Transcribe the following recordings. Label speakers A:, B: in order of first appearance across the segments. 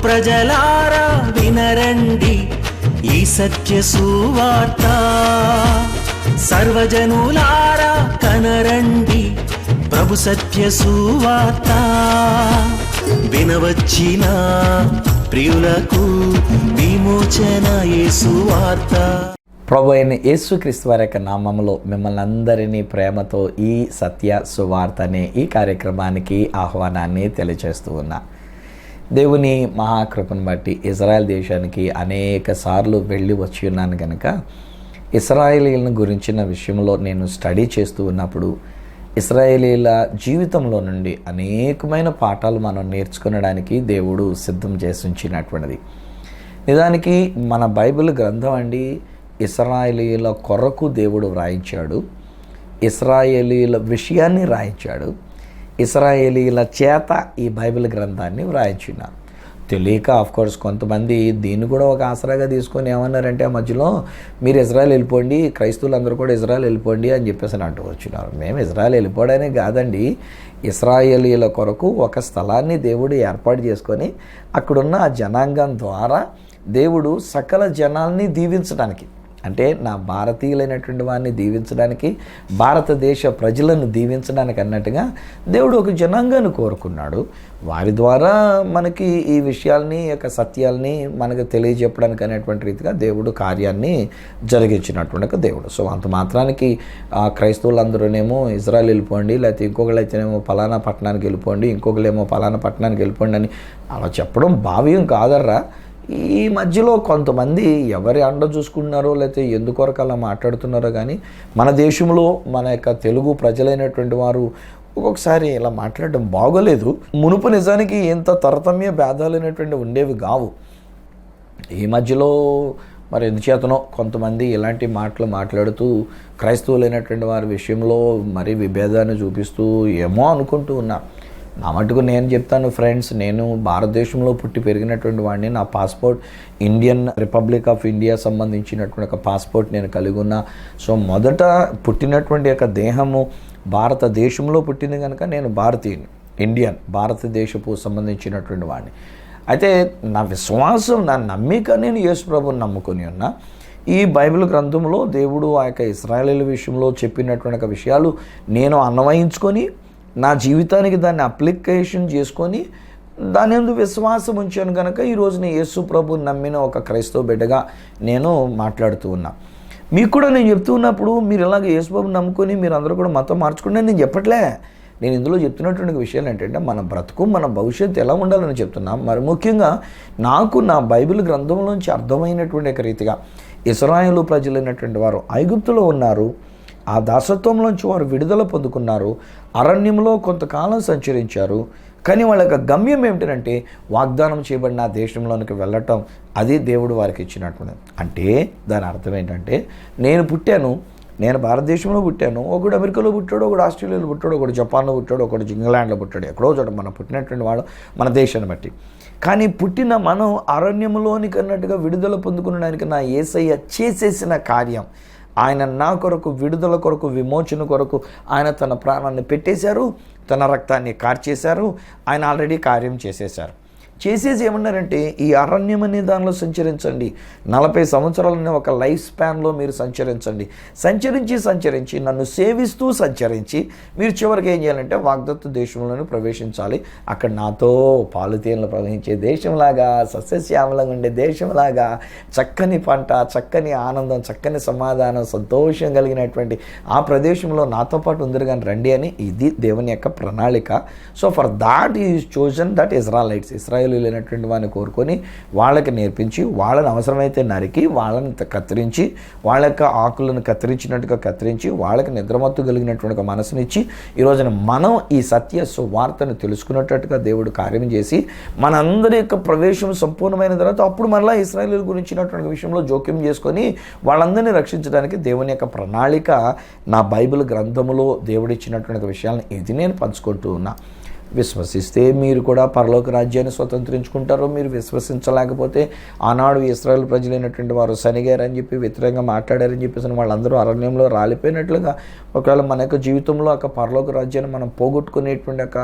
A: ప్రజలారా వినరండి ఈ సత్య సువార్త, సర్వజనులారా కనరండి ప్రభు సత్య సువార్త. వినవచ్చిన ప్రియులకు విమోచన యేసు వార్త.
B: ప్రభు అయిన యేసుక్రీస్తు వారి యొక్క నామములో మిమ్మల్ని అందరినీ ప్రేమతో ఈ సత్య సువార్త అనే ఈ కార్యక్రమానికి ఆహ్వానాన్ని తెలియజేస్తూ ఉన్నా. దేవుని మహాకృపను బట్టి ఇజ్రాయెల్ దేశానికి అనేక సార్లు వెళ్ళి వచ్చి ఉన్నాను కనుక ఇశ్రాయేలీలను గురించిన విషయంలో నేను స్టడీ చేస్తూ ఉన్నప్పుడు ఇశ్రాయేలీల జీవితంలో నుండి అనేకమైన పాఠాలు మనం నేర్చుకునడానికి దేవుడు సిద్ధం చేసి ఉంచినటువంటిది. నిజానికి మన బైబిల్ గ్రంథం అండి ఇశ్రాయేలీల కొరకు దేవుడు వ్రాయించాడు, ఇశ్రాయేలీల విషయాన్ని రాయించాడు, ఇశ్రాయేలీల చేత ఈ బైబిల్ గ్రంథాన్ని వ్రాయించున్నారు. తెలియక ఆఫ్కోర్స్ కొంతమంది దీన్ని కూడా ఒక ఆసరాగా తీసుకొని ఏమన్నారంటే ఆ మధ్యలో మీరు ఇజ్రాయెల్ వెళ్ళిపోండి, క్రైస్తవులందరూ కూడా ఇజ్రాయెల్ వెళ్ళిపోండి అని చెప్పేసి అంటూ వచ్చినారు. మేము ఇజ్రాయెల్ వెళ్ళిపోవడానే కాదండి, ఇశ్రాయేలీల కొరకు ఒక స్థలాన్ని దేవుడు ఏర్పాటు చేసుకొని అక్కడున్న ఆ జనాంగం ద్వారా దేవుడు సకల జనాల్ని దీవించడానికి, అంటే నా భారతీయులైనటువంటి వారిని దీవించడానికి, భారతదేశ ప్రజలను దీవించడానికి అన్నట్టుగా దేవుడు ఒక జనాంగాన్ని కోరుకున్నాడు. వారి ద్వారా మనకి ఈ విషయాల్ని యొక్క సత్యాల్ని మనకు తెలియజెప్పడానికి అనేటువంటి రీతిగా దేవుడు కార్యాన్ని జరిగించినటువంటి దేవుడు. సో అంత మాత్రానికి క్రైస్తవులందరూనేమో ఇజ్రాయెల్ వెళ్ళిపోండి, లేకపోతే ఇంకొకళ్ళు అయితేనేమో ఫలానా పట్టణానికి వెళ్ళిపోండి, ఇంకొకళ్ళేమో ఫలానా పట్టణానికి వెళ్ళిపోండి అని అలా చెప్పడం భావ్యం కాదర్రా. ఈ మధ్యలో కొంతమంది ఎవరి అండ చూసుకుంటున్నారో లేకపోతే ఎందుకొరకు అలా మాట్లాడుతున్నారో కానీ మన దేశంలో మన యొక్క తెలుగు ప్రజలైనటువంటి వారు ఒక్కొక్కసారి ఇలా మాట్లాడడం బాగోలేదు. మునుపు నిజానికి ఇంత తరతమ్య భేదాలైనటువంటి ఉండేవి కావు. ఈ మధ్యలో మరి ఎందుచేతనో కొంతమంది ఇలాంటి మాటలు మాట్లాడుతూ క్రైస్తవులైనటువంటి వారి విషయంలో మరి విభేదాన్ని చూపిస్తూ ఏమో అనుకుంటూ ఉన్నారు. నా మటుకు నేను చెప్తాను ఫ్రెండ్స్, నేను భారతదేశంలో పుట్టి పెరిగినటువంటి వాడిని. నా passport Indian republic of India సంబంధించినటువంటి ఒక పాస్పోర్ట్ నేను కలిగి ఉన్నా. సో మొదట పుట్టినటువంటి యొక్క దేహము భారతదేశంలో పుట్టింది కనుక నేను భారతీయుని, ఇండియన్, భారతదేశపు సంబంధించినటువంటి వాడిని. అయితే నా విశ్వాసం, నా నమ్మిక నేను యేసు ప్రభువుని నమ్ముకొని ఉన్నా. ఈ బైబిల్ గ్రంథంలో దేవుడు ఆ యొక్క ఇశ్రాయేలీల విషయంలో చెప్పినటువంటి విషయాలు నేను అన్వయించుకొని నా జీవితానికి దాన్ని అప్లికేషన్ చేసుకొని దాని యందు విశ్వాసం ఉంచాను కనుక ఈరోజు నేను యేసు ప్రభువుని నమ్మిన ఒక క్రైస్తవ బిడ్డగా నేను మాట్లాడుతూ ఉన్నా. మీకు కూడా నేను చెప్తూ ఉన్నప్పుడు మీరు ఇలాగ యేసు ప్రభువుని నమ్ముకొని మీరు అందరూ కూడా మతం మార్చుకోండి నేను చెప్పట్లే. నేను ఇందులో చెప్తున్నటువంటి విషయాలు ఏంటంటే మన బ్రతుకు, మన భవిష్యత్తు ఎలా ఉండాలని చెప్తున్నా. మరి ముఖ్యంగా నాకు నా బైబిల్ గ్రంథంలోంచి అర్థమైనటువంటి రీతిగా ఇశ్రాయేలు ప్రజలైనటువంటి వారు ఐగుప్తులో ఉన్నారు, ఆ దాసత్వంలోంచి వారు విడుదల పొందుకున్నారు, అరణ్యంలో కొంతకాలం సంచరించారు. కానీ వాళ్ళ యొక్క గమ్యం ఏమిటంటే వాగ్దానం చేయబడిన దేశంలోనికి వెళ్ళటం. అది దేవుడు వారికి ఇచ్చినటువంటిది. అంటే దాని అర్థం ఏంటంటే నేను భారతదేశంలో పుట్టాను, ఒకడు అమెరికాలో పుట్టాడు, ఒకడు ఆస్ట్రేలియాలో పుట్టాడు, ఒకడు జపాన్లో పుట్టాడు, ఒకడు ఇంగ్లాండ్లో పుట్టాడు, ఎక్కడో చోట మనం పుట్టినటువంటి వాడు మన దేశాన్ని బట్టి. కానీ పుట్టిన మనం అరణ్యంలోనికి అన్నట్టుగా విడుదల పొందుకునడానికి నా యేసయ్య చేసేసిన కార్యం, ఆయన నా కొరకు విడుదల కొరకు విమోచన కొరకు ఆయన తన ప్రాణాన్ని పెట్టేశారు, తన రక్తాన్ని కార్చేశారు. ఆయన ఆల్రెడీ కార్యం చేసేశారు. చేసేసి ఏమన్నారంటే ఈ అరణ్యం అనే దానిలో సంచరించండి, 40 సంవత్సరాలనే ఒక లైఫ్ స్పాన్లో మీరు సంచరించి నన్ను సేవిస్తూ సంచరించి మీరు చివరికి ఏం చేయాలంటే వాగ్దత్త దేశంలోనే ప్రవేశించాలి. అక్కడ నాతో పాలుతేనలు ప్రవహించే దేశంలాగా, సస్యశ్యామలంగా ఉండే దేశంలాగా, చక్కని పంట, చక్కని ఆనందం, చక్కని సమాధానం, సంతోషం కలిగినటువంటి ఆ ప్రదేశంలో నాతో పాటు ఉందరు కానీ రండి అని. ఇది దేవుని యొక్క ప్రణాళిక. So for that is chosen that Israelites, ఇశ్రాయేలీయులైనటువంటి వారిని కోరుకొని వాళ్ళకి నేర్పించి, వాళ్ళని అవసరమైతే నరికి, వాళ్ళని కత్తిరించి, వాళ్ళ యొక్క ఆకులను కత్తిరించినట్టుగా కత్తిరించి, వాళ్ళకి నిద్రమత్తు కలిగినటువంటి ఒక మనసునిచ్చి ఈరోజున మనం ఈ సత్య సువార్తను తెలుసుకున్నట్టుగా దేవుడు కార్యం చేసి మనందరి యొక్క ప్రవేశం సంపూర్ణమైన తర్వాత అప్పుడు మరలా ఇశ్రాయేలీయుల గురించినటువంటి విషయంలో జోక్యం చేసుకొని వాళ్ళందరినీ రక్షించడానికి దేవుని యొక్క ప్రణాళిక నా బైబిల్ గ్రంథములో దేవుడిచ్చినటువంటి విషయాలను ఇది నేను పంచుకుంటూ ఉన్నా. విశ్వసిస్తే మీరు కూడా పరలోక రాజ్యాన్ని స్వతంత్రించుకుంటారు. మీరు విశ్వసించలేకపోతే ఆనాడు ఇశ్రాయేలు ప్రజలైనటువంటి వారు సనిగారని చెప్పి వ్యతిరేకంగా మాట్లాడారని చెప్పేసి వాళ్ళందరూ అరణ్యంలో రాలిపోయినట్లుగా ఒకవేళ మన యొక్క జీవితంలో ఒక పరలోక రాజ్యాన్ని మనం పోగొట్టుకునేటువంటి ఒక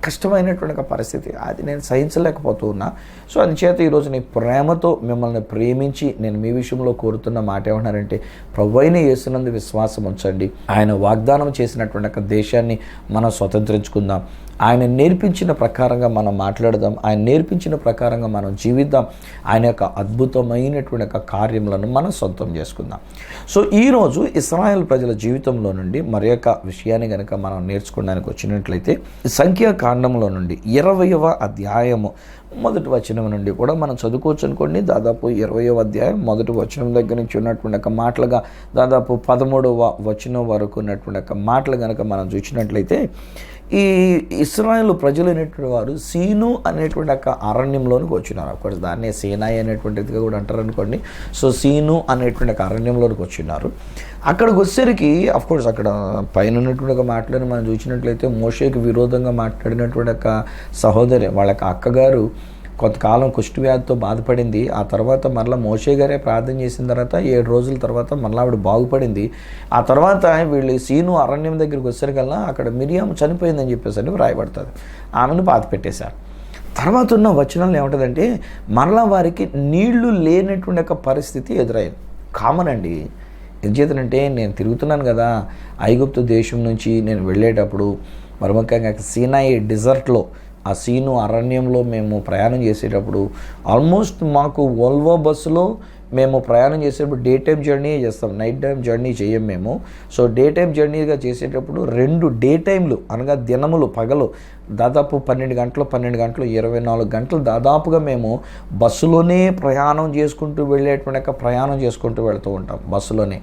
B: కష్టమైనటువంటి ఒక పరిస్థితి, అది నేను సహించలేకపోతూ ఉన్నా. సో అందుచేత ఈరోజు నీ ప్రేమతో మిమ్మల్ని ప్రేమించి నేను మీ విషయంలో కోరుతున్న మాట ఏమన్నారంటే, ప్రభువైన యేసునందు విశ్వాసం ఉంచండి, ఆయన వాగ్దానం చేసినటువంటి ఒక దేశాన్ని మనం స్వతంత్రించుకుందాం, ఆయన నేర్పించిన ప్రకారంగా మనం మాట్లాడదాం, ఆయన నేర్పించిన ప్రకారంగా మనం జీవిద్దాం, ఆయన యొక్క అద్భుతమైనటువంటి యొక్క కార్యములను మనం సొంతం చేసుకుందాం. సో ఈరోజు ఇశ్రాయేల్ ప్రజల జీవితంలో నుండి మరి యొక్క విషయాన్ని కనుక మనం నేర్చుకోవడానికి వచ్చినట్లయితే, సంఖ్యాకాండంలో నుండి 20వ అధ్యాయము మొదటి వచనం నుండి కూడా మనం చదువుకోవచ్చు అనుకోండి. దాదాపు 20వ అధ్యాయం మొదటి వచనం దగ్గర నుంచి ఉన్నటువంటి ఒక మాటలుగా దాదాపు 13వ వచనం వరకు ఉన్నటువంటి ఒక మాటలు కనుక మనం చూసినట్లయితే, ఈ ఇశ్రాయేలు ప్రజలైనటువంటి వారు సీను అనేటువంటి ఒక అరణ్యంలోనికి వచ్చినారు. అఫ్కోర్స్ దాన్నే సీనాయి అనేటువంటిదిగా కూడా అంటారు అనుకోండి. సో సీను అనేటువంటి ఒక అరణ్యంలోనికి వచ్చినారు. అక్కడికి వచ్చేసరికి అఫ్కోర్స్ అక్కడ పైన ఉన్నటువంటి ఒక మాటలను మనం చూసినట్లయితే, మోషేకి విరోధంగా మాట్లాడినటువంటి ఒక సహోదరి, వాళ్ళ అక్కగారు కొంతకాలం కుష్ఠవ్యాధితో బాధపడింది. ఆ తర్వాత మరలా మోషే గారే ప్రార్థన చేసిన తర్వాత 7 రోజుల తర్వాత మరలా ఆవిడ బాగుపడింది. ఆ తర్వాత వీళ్ళు సీను అరణ్యం దగ్గరికి వచ్చేసరికల్లా అక్కడ మిరియాం చనిపోయిందని చెప్పేసి వ్రాయబడుతుంది. ఆమెను బాధ పెట్టేశారు. తర్వాత ఉన్న వచనాలు ఏముంటుందంటే, మరలా వారికి నీళ్లు లేనటువంటి ఒక పరిస్థితి ఎదురైంది. కామన్ అండి. ఎందుచేతనంటే నేను తిరుగుతున్నాను కదా, ఐగుప్తు దేశం నుంచి నేను వెళ్ళేటప్పుడు మరి ముఖ్యంగా సీనాయి డిజర్ట్లో, ఆ సీను అరణ్యంలో మేము ప్రయాణం చేసేటప్పుడు ఆల్మోస్ట్ మాకు వోల్వో బస్సులో మేము ప్రయాణం చేసేటప్పుడు డే టైం జర్నీ చేస్తాం, నైట్ టైం జర్నీ చేయం మేము. సో డే టైం జర్నీగా చేసేటప్పుడు 2 డే టైంలు అనగా దినములు పగలు దాదాపు 12 గంటలు 24 గంటలు దాదాపుగా మేము బస్సులోనే ప్రయాణం చేసుకుంటూ వెళ్ళేటువంటి ప్రయాణం చేసుకుంటూ వెళ్తూ ఉంటాం బస్సులోనే.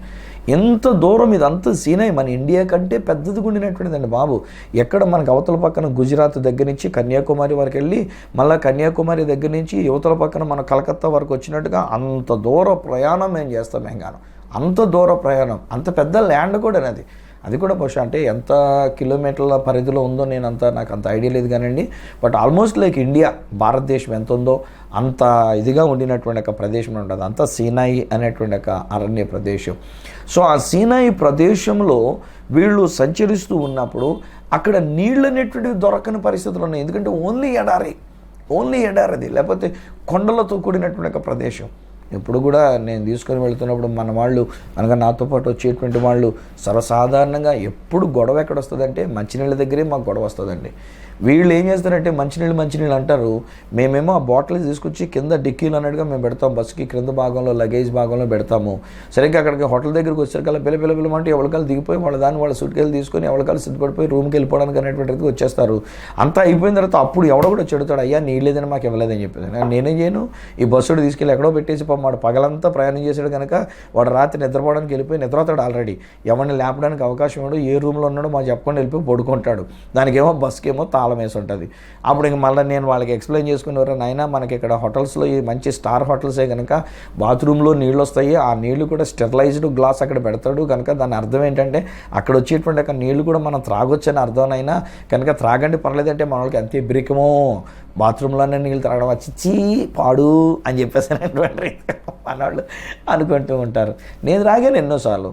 B: ఎంత దూరం ఇదంతా సీనాయి మన ఇండియా కంటే పెద్దది ఉండినటువంటిదండి బాబు. ఎక్కడ మనకు అవతల పక్కన గుజరాత్ దగ్గర నుంచి కన్యాకుమారి వరకు వెళ్ళి మళ్ళీ కన్యాకుమారి దగ్గర నుంచి యువతల పక్కన మన కలకత్తా వరకు వచ్చినట్టుగా అంత దూర ప్రయాణం మేము చేస్తాం. మేము అంత దూర ప్రయాణం, అంత పెద్ద ల్యాండ్ కూడా అది కూడా బహుశా అంటే ఎంత కిలోమీటర్ల పరిధిలో ఉందో నాకు అంత ఐడియా లేదు కానండి. బట్ ఆల్మోస్ట్ లైక్ ఇండియా, భారతదేశం ఎంత ఉందో అంత ఇదిగా ఉండినటువంటి ఒక ప్రదేశం ఉంటుంది. అంతా సీనాయి అనేటువంటి ఒక అరణ్య ప్రదేశం. సో ఆ సీనాయి ప్రదేశంలో వీళ్ళు సంచరిస్తూ ఉన్నప్పుడు అక్కడ నీళ్ళు అనేటువంటివి దొరకని పరిస్థితులు ఉన్నాయి. ఎందుకంటే ఓన్లీ ఎడారి, లేకపోతే కొండలతో కూడినటువంటి ఒక ప్రదేశం. ఇప్పుడు కూడా నేను తీసుకొని వెళ్తున్నప్పుడు మన వాళ్ళు అనగా నాతో పాటు వచ్చేటువంటి వాళ్ళు సర్వసాధారణంగా ఎప్పుడు గొడవ ఎక్కడ వస్తుందంటే మంచినీళ్ళ దగ్గరే మాకు గొడవ వస్తుందండి. వీళ్ళు ఏం చేస్తారంటే మంచినీళ్ళు అంటారు, మేమేమో ఆ బాటిల్స్ తీసుకొచ్చి కింద డిక్కీలు అన్నట్టుగా మేము పెడతాం, బస్సుకి క్రింద భాగంలో లగేజ్ భాగంలో పెడతాము. సరిగ్గా అక్కడికి హోటల్ దగ్గరికి వచ్చేసరికల్లా పిల్లమంటే ఎవరికాలు దిగిపోయి వాళ్ళ సూట్కెళ్ళి తీసుకొని ఎవరికాలు సిద్ధపడిపోయి రూమ్కి వెళ్ళిపోవడానికి అనేటువంటిది వచ్చేస్తారు. అంతా అయిపోయిన తర్వాత అప్పుడు ఎవడో కూడా చెడుతాడు, అయ్యా నీళ్ళేదని మాకు ఇవ్వలేదని చెప్పేది. నేనేం చేయను, ఈ బస్సుడు తీసుకెళ్ళి ఎక్కడో పెట్టేసి వాడు పగలంతా ప్రయాణం చేశాడు కనుక వాడు రాత్రి నిద్రపోవడానికి వెళ్ళిపోయి నిద్రపోతాడు. ఆల్రెడీ ఎవరిని లేపడానికి అవకాశం ఇవ్వడు, ఏ రూమ్లో ఉన్నాడో మాకు చెప్పకుండా వెళ్ళిపోయి పడుకుంటాడు. దానికేమో బస్కేమో తాళం వేసి ఉంటుంది. అప్పుడు ఇంక మళ్ళీ నేను వాళ్ళకి ఎక్స్ప్లెయిన్ చేసుకునేవారు, నాయనా మనకి ఇక్కడ హోటల్స్లో ఈ మంచి స్టార్ హోటల్సే కనుక బాత్రూంలో నీళ్ళు వస్తాయి, ఆ నీళ్లు కూడా స్టెరిలైజ్డ్ గ్లాస్ అక్కడ పెడతాడు కనుక దాని అర్థం ఏంటంటే అక్కడ వచ్చేటువంటి అక్కడ నీళ్లు కూడా మనం త్రాగొచ్చని అర్థమైనా కనుక త్రాగండి పర్లేదంటే మన వాళ్ళకి అంతే బ్రికమో బాత్రూంలోనే నీళ్ళు త్రాగడం వచ్చి పాడు అని చెప్పేసినటువంటి మనవాళ్ళు అనుకుంటూ ఉంటారు. నేను త్రాగాను ఎన్నోసార్లు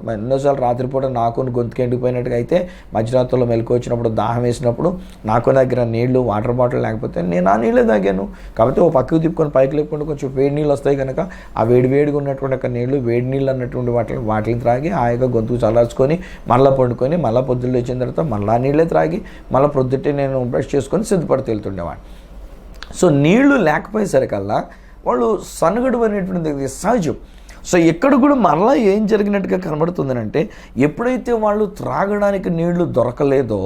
B: రాత్రిపూట నాకు గొంతుకు ఎండిపోయినట్టుగా అయితే మధ్యరాత్రిలో మెలకు వచ్చినప్పుడు దాహం వేసినప్పుడు నాకు దగ్గర నీళ్లు వాటర్ బాటిల్ లేకపోతే నేను ఆ నీళ్ళే తాగాను. కాబట్టి ఓ పక్కకు తిప్పుకొని పైకి లేకుండా కొంచెం వేడి నీళ్ళు వస్తాయి కనుక ఆ వేడిగా ఉన్నటువంటి ఒక నీళ్లు వేడి నీళ్ళు అన్నటువంటి వాటిని త్రాగి హాయిగా గొంతుకు చల్లార్చుకొని మళ్ళీ పండుకొని మళ్ళీ పొద్దున్న వచ్చిన తర్వాత మళ్ళీ నీళ్ళే త్రాగి మళ్ళీ పొద్దుటే నేను బ్రష్ చేసుకొని సిద్ధపడి వెళ్తుండేవాడిని. సో నీళ్లు లేకపోయేసరికల్లా వాళ్ళు సనుగడు అనేటువంటిది సహజం. సో ఎక్కడ కూడా మరలా ఏం జరిగినట్టుగా కనబడుతుందనంటే, ఎప్పుడైతే వాళ్ళు త్రాగడానికి నీళ్లు దొరకలేదో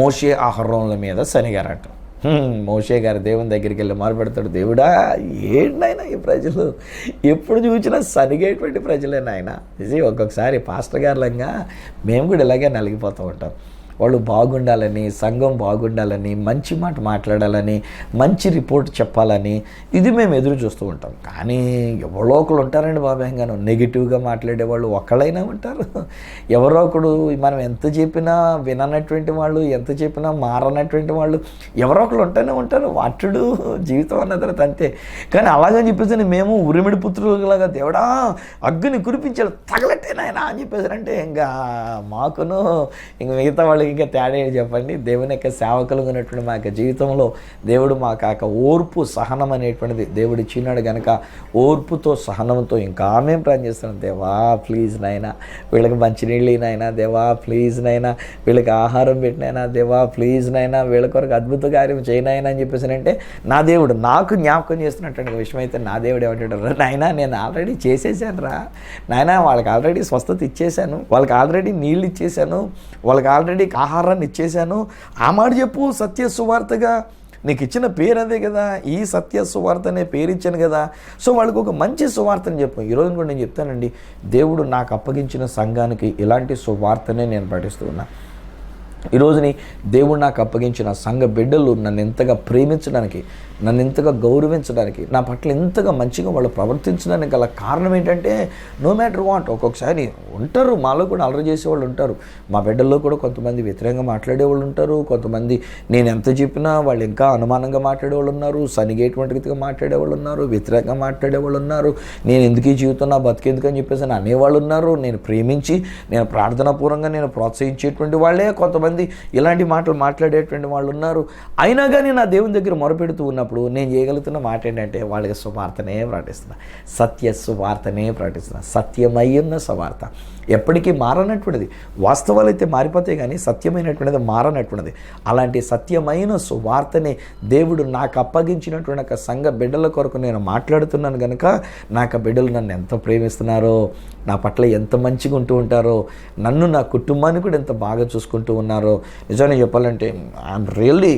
B: మోషే ఆహారంల మీద శనిగారట. మోషే గారు దేవుని దగ్గరికి వెళ్ళి మొరపెడతాడు, దేవుడా ఏంటైనా ఈ ప్రజలు ఎప్పుడు చూసినా సనిగేటువంటి ప్రజలే నాయన. ఇది ఒక్కొక్కసారి పాస్టర్ గారులంగా మేము కూడా ఇలాగే నలిగిపోతూ ఉంటాం. వాళ్ళు బాగుండాలని, సంఘం బాగుండాలని, మంచి మాట మాట్లాడాలని, మంచి రిపోర్ట్ చెప్పాలని ఇది మేము ఎదురు చూస్తూ ఉంటాం. కానీ ఎవరో ఒకరు ఉంటారండి బాబాయ్గాను నెగిటివ్గా మాట్లాడేవాళ్ళు ఒకళ్ళైనా ఉంటారు. ఎవరో ఒకడు మనం ఎంత చెప్పినా విననటువంటి వాళ్ళు, ఎంత చెప్పినా మారనటువంటి వాళ్ళు ఎవరో ఒకరు ఉంటూనే ఉంటారు. వాటుడు జీవితం అన్న తర్వాత అంతే. కానీ అలాగని చెప్పేసి మేము ఉరిమిడి పుత్రులాగా దేవుడా అగ్గిని కురిపించాలి తగలట్టే నాయనా అని చెప్పేసారంటే ఇంకా మాకును ఇంక మిగతా వాళ్ళకి ఇంకా తేడా ఏంటి చెప్పండి? దేవుని యొక్క సేవకులుగా ఉన్నటువంటి మా యొక్క జీవితంలో దేవుడు మాకు ఆ ఓర్పు సహనం అనేటువంటిది దేవుడు ఇచ్చినాడు కనుక ఓర్పుతో సహనంతో ఇంకా మేము ప్లాన్ చేస్తున్నాం. దేవా ప్లీజ్ నాయనా వీళ్ళకి మంచినీళ్ళు నాయనా, దేవా ప్లీజ్ నాయనా వీళ్ళకి ఆహారం పెట్టినైనా, దేవా ప్లీజ్ నాయనా వీళ్ళ కొరకు అద్భుత కార్యం చేయనాయనా అని చెప్పేసి అంటే నా దేవుడు నాకు జ్ఞాపకం చేస్తున్నటువంటి విషయం అయితే నా దేవుడు ఏమంటాడు, నాయనా నేను ఆల్రెడీ చేసేసాను రా నాయనా, వాళ్ళకి ఆల్రెడీ స్వస్థత ఇచ్చేసాను, వాళ్ళకి ఆల్రెడీ నీళ్ళు ఇచ్చేసాను, వాళ్ళకి ఆల్రెడీ ఆహారాన్ని ఇచ్చేసాను. ఆ మాట చెప్పు, సత్య సువార్తగా నీకు ఇచ్చిన పేరు అదే కదా, ఈ సత్య సువార్త అనే పేరు ఇచ్చాను కదా. సో వాళ్ళకి ఒక మంచి సువార్తని చెప్పు. ఈరోజు కూడా నేను చెప్తానండి, దేవుడు నాకు అప్పగించిన సంఘానికి ఇలాంటి సువార్తనే నేను పాటిస్తూ ఉన్నా. ఈరోజుని దేవుడు నాకు అప్పగించిన సంఘ బిడ్డలు నన్ను ఎంతగా ప్రేమించడానికి, నన్ను ఎంతగా గౌరవించడానికి, నా పట్ల ఎంతగా మంచిగా వాళ్ళు ప్రవర్తించడానికి గల కారణం ఏంటంటే నో మ్యాటర్ వాట్, ఒక్కొక్కసారి ఉంటారు మాలో కూడా అలరి చేసేవాళ్ళు ఉంటారు, మా బిడ్డల్లో కూడా కొంతమంది వ్యతిరేకంగా మాట్లాడేవాళ్ళు ఉంటారు, కొంతమంది నేను ఎంత చెప్పినా వాళ్ళు ఇంకా అనుమానంగా మాట్లాడేవాళ్ళు ఉన్నారు, సనిగేటువంటి రీతిగా మాట్లాడేవాళ్ళు ఉన్నారు, వ్యతిరేకంగా మాట్లాడేవాళ్ళు ఉన్నారు, నేను ఎందుకు ఈ జీవితం నా బతికేందుకు అని చెప్పేసి అని అనేవాళ్ళు ఉన్నారు. నేను ప్రేమించి నేను ప్రార్థనాపూర్వంగా నేను ప్రోత్సహించేటువంటి వాళ్ళే కొంతమంది ఇలాంటి మాటలు మాట్లాడేటువంటి వాళ్ళు ఉన్నారు. అయినా కానీ నా దేవుని దగ్గర మొరపెడుతూ ఉన్నప్పుడు నేను చేయగలుగుతున్న మాట ఏంటంటే వాళ్ళకి సువార్తనే ప్రకటిస్తున్నా, సత్య సువార్తనే ప్రకటిస్తున్నా. సత్యమయ్యున్న సువార్త ఎప్పటికీ మారనటువంటిది. వాస్తవాలు అయితే మారిపోతాయి కానీ సత్యమైనటువంటిది మారనటువంటిది. అలాంటి సత్యమైన సువార్తని దేవుడు నాకు అప్పగించినటువంటి ఒక సంఘ బిడ్డల కొరకు నేను మాట్లాడుతున్నాను కనుక నాకు ఆ బిడ్డలు నన్ను ఎంత ప్రేమిస్తున్నారో, నా పట్ల ఎంత మంచిగా ఉంటూ ఉంటారో, నన్ను నా కుటుంబాన్ని కూడా ఎంత బాగా చూసుకుంటూ ఉన్నారో. నిజంగా చెప్పాలంటే I'm really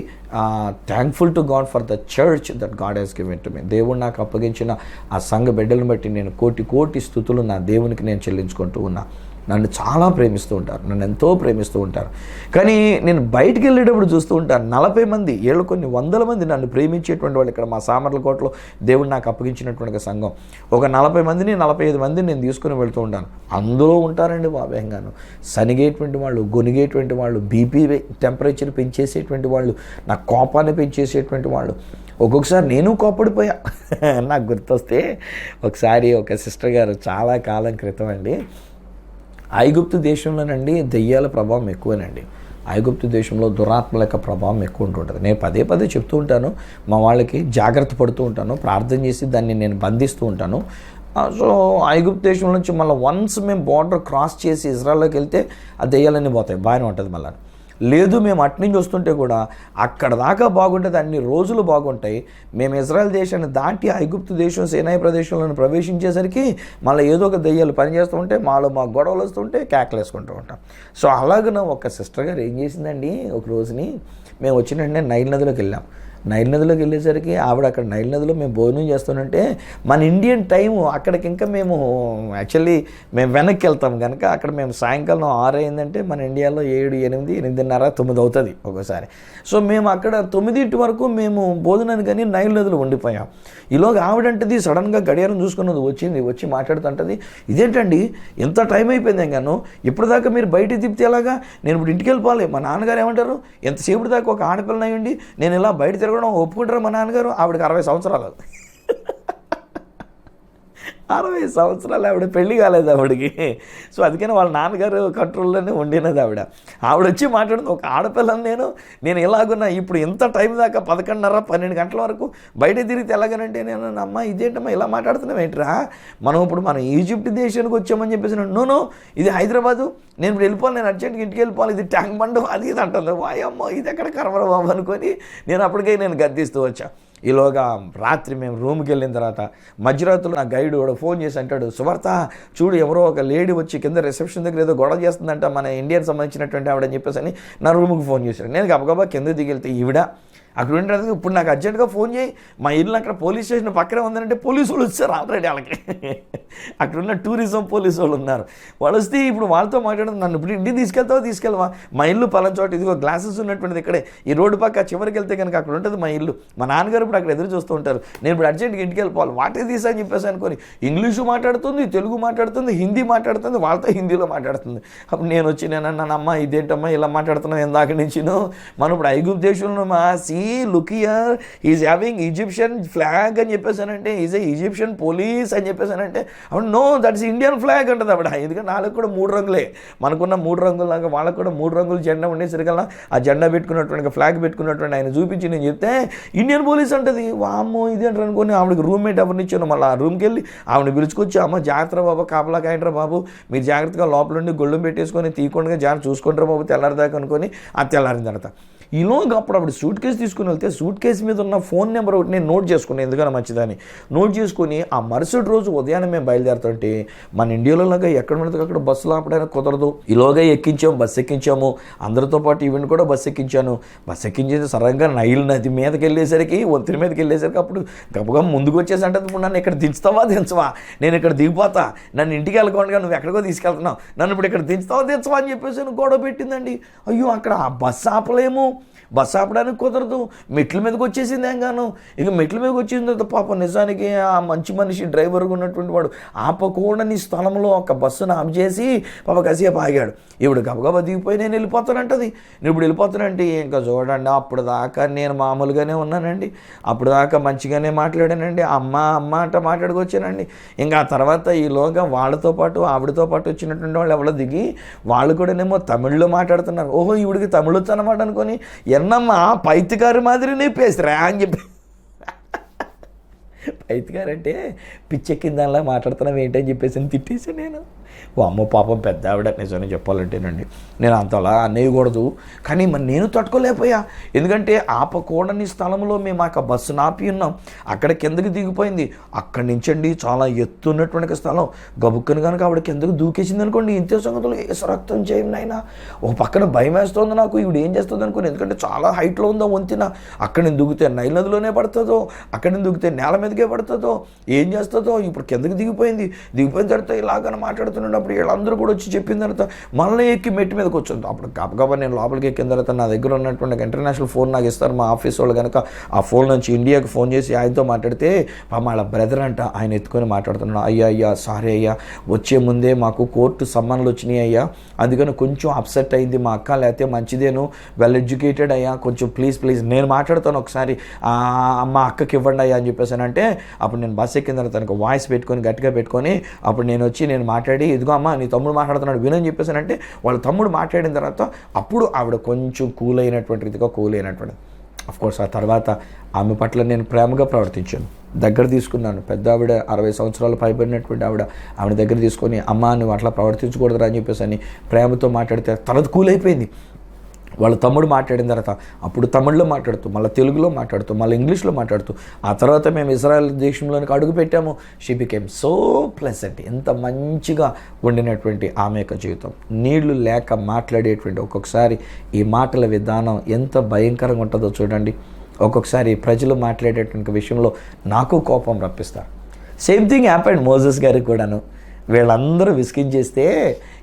B: thankful to God for the church that God has given to me. దేవుడు నాకు అప్పగించిన ఆ సంఘ బిడ్డలను బట్టి నేను కోటి కోటి స్తుతులు నా దేవునికి నేను చెల్లించుకుంటూ ఉన్నా. నన్ను చాలా ప్రేమిస్తూ ఉంటారు, నన్ను ఎంతో ప్రేమిస్తూ ఉంటారు. కానీ నేను బయటికి వెళ్ళేటప్పుడు చూస్తూ ఉంటాను 40 మంది, ఏళ్ళు కొన్ని వందల మంది నన్ను ప్రేమించేటువంటి వాళ్ళు ఇక్కడ మా సామర్లకోటలో దేవుడు నాకు అప్పగించినటువంటి సంఘం. ఒక 40 మందిని 45 మందిని నేను తీసుకుని వెళ్తూ ఉంటాను. అందులో ఉంటారండి బాబేంగాను సనిగేటువంటి వాళ్ళు, గొనిగేటువంటి వాళ్ళు, బీపీ టెంపరేచర్ పెంచేసేటువంటి వాళ్ళు, నా కోపాన్ని పెంచేసేటువంటి వాళ్ళు. ఒక్కొక్కసారి నేను కోపడిపోయా. నాకు గుర్తొస్తే ఒకసారి ఒక సిస్టర్ గారు చాలా కాలం క్రితం అండి, ఐగుప్తు దేశంలోనండి దెయ్యాల ప్రభావం ఎక్కువనండి. ఐగుప్తు దేశంలో దురాత్మల యొక్క ప్రభావం ఎక్కువ ఉంటుంటుంది. నేను పదే పదే చెప్తూ ఉంటాను, మా వాళ్ళకి జాగ్రత్త పడుతూ ఉంటాను, ప్రార్థన చేసి దాన్ని నేను బంధిస్తూ ఉంటాను. సో ఐగుప్తు దేశం నుంచి మళ్ళీ వన్స్ మేము బార్డర్ క్రాస్ చేసి ఇజ్రాయల్లోకి వెళ్తే ఆ దెయ్యాలన్నీ పోతాయి, బాగానే ఉంటుంది. మళ్ళీ లేదు మేము అట్నుంచి వస్తుంటే కూడా అక్కడ దాకా బాగుంటుంది, అన్ని రోజులు బాగుంటాయి. మేము ఇజ్రాయెల్ దేశాన్ని దాటి ఐగుప్తు దేశం సేనాయి ప్రదేశంలో ప్రవేశించేసరికి మళ్ళీ ఏదో ఒక దెయ్యాలు పనిచేస్తూ ఉంటే మాలో మా గొడవలు వస్తుంటే కేకలేసుకుంటూ ఉంటాం. సో అలాగనే ఒక సిస్టర్ గారు ఏం చేసిందండి, ఒక రోజుని మేము వచ్చిన వెంటనే నైల్ నదిలోకి వెళ్ళాం. నైల్ నదిలోకి వెళ్ళేసరికి ఆవిడ అక్కడ నైల్ నదిలో మేము భోజనం చేస్తుంటే మన ఇండియన్ టైము అక్కడికి ఇంకా మేము యాక్చువల్లీ మేము వెనక్కి వెళ్తాం కనుక అక్కడ మేము సాయంకాలం 6 అయిందంటే మన ఇండియాలో 7, 8, 8:30, 9 అవుతుంది ఒక్కోసారి. సో మేము అక్కడ 9 వరకు మేము భోజనానికి కానీ నైల్ నదిలో ఉండిపోయాం. ఈలోగా ఆవిడంటది సడన్గా గడియారం చూసుకున్నది వచ్చి మాట్లాడుతుంటుంది, ఇదేంటండి ఎంత టైం అయిపోయింది గాను, ఇప్పటిదాకా మీరు బయట తిప్పితే ఎలాగా, నేను ఇప్పుడు ఇంటికి వెళ్ళిపోవాలి. మా నాన్నగారు ఏమంటారు, ఎంతసేపు దాకా ఒక ఆడపిల్లని అయ్యండి నేను ఇలా బయట తిరగడం ఒప్పుకుంటారా మా నాన్నగారు. ఆవిడకి 60 సంవత్సరాలు. 60 సంవత్సరాలు ఆవిడ పెళ్లి కాలేదు ఆవిడకి. సో అందుకని వాళ్ళ నాన్నగారు కంట్రోల్లోనే ఉండినది ఆవిడ వచ్చి మాట్లాడింది, ఒక ఆడపిల్లని నేను ఎలాగున్నా ఇప్పుడు ఎంత టైం దాకా 11:30, 12 గంటల వరకు బయట తిరిగితే ఎలాగనంటే నేను అమ్మ ఇదేంటమ్మా ఇలా మాట్లాడుతున్నాం ఏంట్రా, మనం ఈజిప్ట్ దేశానికి వచ్చామని చెప్పేసి నో ఇది హైదరాబాదు, నేను ఇప్పుడు వెళ్ళిపోవాలి, నేను అర్జెంట్గా ఇంటికి వెళ్ళిపోవాలి, ఇది ట్యాంక్ బండ్ అది ఇది అంటుంది. వాయమ్మో ఇది ఎక్కడ కరవర బాబు అనుకొని నేను గద్దిస్తూ వచ్చా. ఈలోగా రాత్రి మేము రూమ్కి వెళ్ళిన తర్వాత మధ్యరాత్రులు నా గైడ్ కూడా ఫోన్ చేసి అంటాడు, సువార్త చూడు ఎవరో ఒక లేడీ వచ్చి కింద రిసెప్షన్ దగ్గర ఏదో గొడవ చేస్తుందంట మన ఇండియన్ సంబంధించినటువంటి ఆవిడని చెప్పేసి అని నా రూమ్కి ఫోన్ చేశాడు. నేను గబగబా కింద దిగివెళ్తే ఈవిడ అక్కడ ఉండేది, ఇప్పుడు నాకు అర్జెంటుగా ఫోన్ చేయి, మా ఇల్లు అక్కడ పోలీస్ స్టేషన్ పక్కనే ఉందంటే పోలీసు వాళ్ళు వచ్చారు ఆల్రెడీ. వాళ్ళకి అక్కడ ఉన్న టూరిజం పోలీసు వాళ్ళు ఉన్నారు. వాళ్ళు వస్తే ఇప్పుడు వాళ్ళతో మాట్లాడడం, నన్ను ఇప్పుడు ఇంటికి తీసుకెళ్ళవా, మా ఇల్లు పలానా చోట ఇదిగో గ్లాసెస్ ఉన్నటువంటిది ఇక్కడే ఈ రోడ్డు పక్క చివరికి వెళ్తే కనుక అక్కడ ఉంటుంది మా ఇల్లు, మా నాన్నగారు ఇప్పుడు అక్కడ ఎదురు చూస్తూ ఉంటారు, నేను ఇప్పుడు అర్జెంట్గా ఇంటికి వెళ్ళిపోవాలి, వాటే తీసా అని చెప్పేసి అనుకొని ఇంగ్లీషు మాట్లాడుతుంది, తెలుగు మాట్లాడుతుంది, హిందీ మాట్లాడుతుంది, వాళ్ళతో హిందీలో మాట్లాడుతుంది. అప్పుడు నేను వచ్చి నేనన్నానమ్మా ఇదేంటమ్మా ఇలా మాట్లాడుతున్నాను, ఎందాక నుంచి మనం ఇప్పుడు ఐగుప్తు దేశంలో మా look here is having Egyptian flag అని చెప్పేసానంటే, ఈజ్ ఏ ఈజిప్షియన్ పోలీస్ అని చెప్పేసానంటే, అప్పుడు నో దట్స్ ఇండియన్ ఫ్లాగ్ అంటుంది ఆవిడ. ఎందుకంటే వాళ్ళకి కూడా 3 రంగులే, మనకున్న 3 రంగులాగా వాళ్ళకు కూడా 3 రంగుల జెండా ఉండేసరికల్లా ఆ జెండా పెట్టుకున్నటువంటి ఫ్లాగ్ పెట్టుకున్నటువంటి ఆయన చూపించి నేను చెప్తే ఇండియన్ పోలీస్ అంటది. వామ్మో ఇది అంటారు అనుకోని ఆవిడకి రూమ్మేట్ ఎవరిని ఇచ్చాను. మళ్ళీ ఆ రూమ్కి వెళ్ళి ఆవిడని పిలుచుకొచ్చి, అమ్మ జాగ్రత్త బాబా, కాపలాకి అయ్యంటారా బాబు, మీరు జాగ్రత్తగా లోపల ఉండి గొళ్ళెం పెట్టేసుకొని తీయకుండా జాగ్రత్త చూసుకుంటారా బాబు తెల్లారిదాకా అనుకొని ఆ తెల్లారిన తర్వాత ఈలోగా అప్పుడు సూట్ కేసు తీసుకుని వెళ్తే సూట్ కేసు మీద ఉన్న ఫోన్ నెంబర్ ఒకటి నేను నోట్ చేసుకున్నాను, ఎందుకన్నా మంచిదని నోట్ చేసుకుని ఆ మరుసటి రోజు ఉదయాన్నే మేము బయలుదేరుతుంటే మన ఇండియాలో లాగా ఎక్కడ పడితే అక్కడ బస్సులు ఆపడానికి కుదరదు. ఈలోగా ఎక్కించాము, బస్సు ఎక్కించాము, అందరితో పాటు ఈవెంట్ కూడా బస్సు ఎక్కించాను. బస్సు ఎక్కించేసి సడన్గా నైల్ నది మీదకి వెళ్ళేసరికి, వంతెన మీదకి వెళ్ళేసరికి అప్పుడు గబగబా ముందుకు వచ్చేసి అంటే, ఇప్పుడు నన్ను ఇక్కడ దించుతావా దించవా, నేను ఇక్కడ దిగిపోతా, నన్ను ఇంటికి వెళ్ళకుండా నువ్వు ఎక్కడికో తీసుకెళ్తున్నావు, నన్ను ఇప్పుడు ఇక్కడ దించుతావా దించవా అని చెప్పేసి గొడవ పెట్టిందండి. అయ్యో అక్కడ ఆ బస్సు ఆపలేము, బస్సు ఆపడానికి కుదరదు, మెట్ల మీదకి వచ్చేసింది ఏంగాను. ఇక మెట్ల మీదకి వచ్చిన తర్వాత పాపం నిజానికి ఆ మంచి మనిషి డ్రైవర్గా ఉన్నటువంటి వాడు ఆపకూడని స్థలంలో ఒక బస్సును ఆఫ్ చేసి పాప కాసేపు ఆగాడు. ఇప్పుడు గబగబా దిగిపోయి నేను వెళ్ళిపోతానంటది. నేను ఇప్పుడు వెళ్ళిపోతానంటే ఇంకా చూడండి, అప్పుడు దాకా నేను మామూలుగానే ఉన్నానండి, అప్పుడు దాకా మంచిగానే మాట్లాడానండి, అమ్మ అమ్మ అంట మాట్లాడుకొచ్చానండి. ఇంకా ఆ తర్వాత ఈలోగా వాళ్ళతో పాటు ఆవిడతో పాటు వచ్చినటువంటి వాళ్ళు ఎవరో దిగి వాళ్ళు కూడానేమో తమిళ్లో మాట్లాడుతున్నారు. ఓహో ఈవిడికి తమిళ్ వచ్చు అన్నమాట అనుకొని, ఎన్నమ్మా పైతిగారి మాదిరినే పేసిరా అని చెప్పి, పైతిగారంటే పిచ్చెక్కిందానిలా మాట్లాడుతున్నావు ఏంటని చెప్పేసి తిట్టేసి నేను. అమ్మ పాపం పెద్ద ఆవిడ, నిజంగా చెప్పాలంటేనండి నేను అంతలా అనేయకూడదు, కానీ మరి నేను తట్టుకోలేకపోయా. ఎందుకంటే ఆపకూడని స్థలంలో మేము ఆ బస్సు ఆపి ఉన్నాం, అక్కడ కిందకి దిగిపోయింది. అక్కడి నుంచండి చాలా ఎత్తున్నటువంటి స్థలం, గబుక్కని కనుక ఆవిడ కిందకు దూకేసింది అనుకోండి, ఇంతే సంగతులు రక్తం చేయం నాయన. ఒక పక్కన భయం వేస్తుంది నాకు, ఇవిడ ఏం చేస్తుంది అనుకోండి, ఎందుకంటే చాలా హైట్లో ఉందో వంతెన, అక్కడి నుంచి దూకితే నైల్ నదిలోనే పడుతుందో, అక్కడి నుంచి దూకితే నేల మీదకే పడుతుందో, ఏం చేస్తుందో. ఇప్పుడు కిందకి దిగిపోయిన తర్వాత ఇలాగని మాట్లాడుతున్నప్పుడు వీళ్ళందరూ కూడా వచ్చి చెప్పిన తర్వాత మళ్ళీ ఎక్కి మెట్టి మీదకి వచ్చింది. అప్పుడు గబగబా నేను లోపలికి ఎక్కిన తర్వాత నా దగ్గర ఉన్నటువంటి ఇంటర్నేషనల్ ఫోన్ నాకు ఇస్తారు మా ఆఫీస్ వాళ్ళు కనుక, ఆ ఫోన్ నుంచి ఇండియాకి ఫోన్ చేసి ఆయనతో మాట్లాడితే వాళ్ళ బ్రదర్ అంట, ఆయన ఎత్తుకొని మాట్లాడుతున్నాడు. అయ్యా సారీ అయ్యా, వచ్చే ముందే మాకు కోర్టు సమ్మన్లు వచ్చినాయి అయ్యా, అందుకని కొంచెం అప్సెట్ అయింది మా అక్క, లేకపోతే మంచిదేను వెల్ ఎడ్యుకేటెడ్ అయ్యా, కొంచెం ప్లీజ్ నేను మాట్లాడతాను ఒకసారి మా అక్కకి ఇవ్వండి అయ్యా అని చెప్పేసానంటే, అప్పుడు నేను బస్ ఎక్కిన తర్వాత తనకు వాయిస్ పెట్టుకొని గట్టిగా పెట్టుకొని అప్పుడు నేను వచ్చి నేను మాట్లాడి, ఇదిగో అమ్మ నీ తమ్ముడు మాట్లాడుతున్నాడు వినని చెప్పేసానంటే, వాళ్ళ తమ్ముడు మాట్లాడిన తర్వాత అప్పుడు ఆవిడ కొంచెం కూల్ అయినటువంటిది. అఫ్కోర్స్ ఆ తర్వాత ఆమె పట్ల నేను ప్రేమగా ప్రవర్తించాను, దగ్గర తీసుకున్నాను. పెద్ద ఆవిడ 60 సంవత్సరాలు పైబడినటువంటి ఆవిడ దగ్గర తీసుకొని, అమ్మ నువ్వు అట్లా ప్రవర్తించకూడదురా అని చెప్పేసి అని ప్రేమతో మాట్లాడితే తర్వాత కూల్ అయిపోయింది. వాళ్ళ తమ్ముడు మాట్లాడిన తర్వాత అప్పుడు తమిళ్లో మాట్లాడుతూ, మళ్ళీ తెలుగులో మాట్లాడుతూ, మళ్ళీ ఇంగ్లీష్లో మాట్లాడుతూ, ఆ తర్వాత మేము ఇజ్రాయెల్ దేశంలోనికి అడుగు పెట్టాము. She became so pleasant. ఎంత మంచిగా ఉండినటువంటి ఆమె యొక్క జీవితం, నీళ్లు లేక మాట్లాడేటువంటి ఒక్కొక్కసారి ఈ మాటల విధానం ఎంత భయంకరంగా ఉంటుందో చూడండి. ఒక్కొక్కసారి ప్రజలు మాట్లాడేటువంటి విషయంలో నాకు కోపం రప్పిస్తారు. సేమ్ థింగ్ హ్యాపెండ్ మోసెస్ గారికి కూడాను. వీళ్ళందరూ విసిగించేస్తే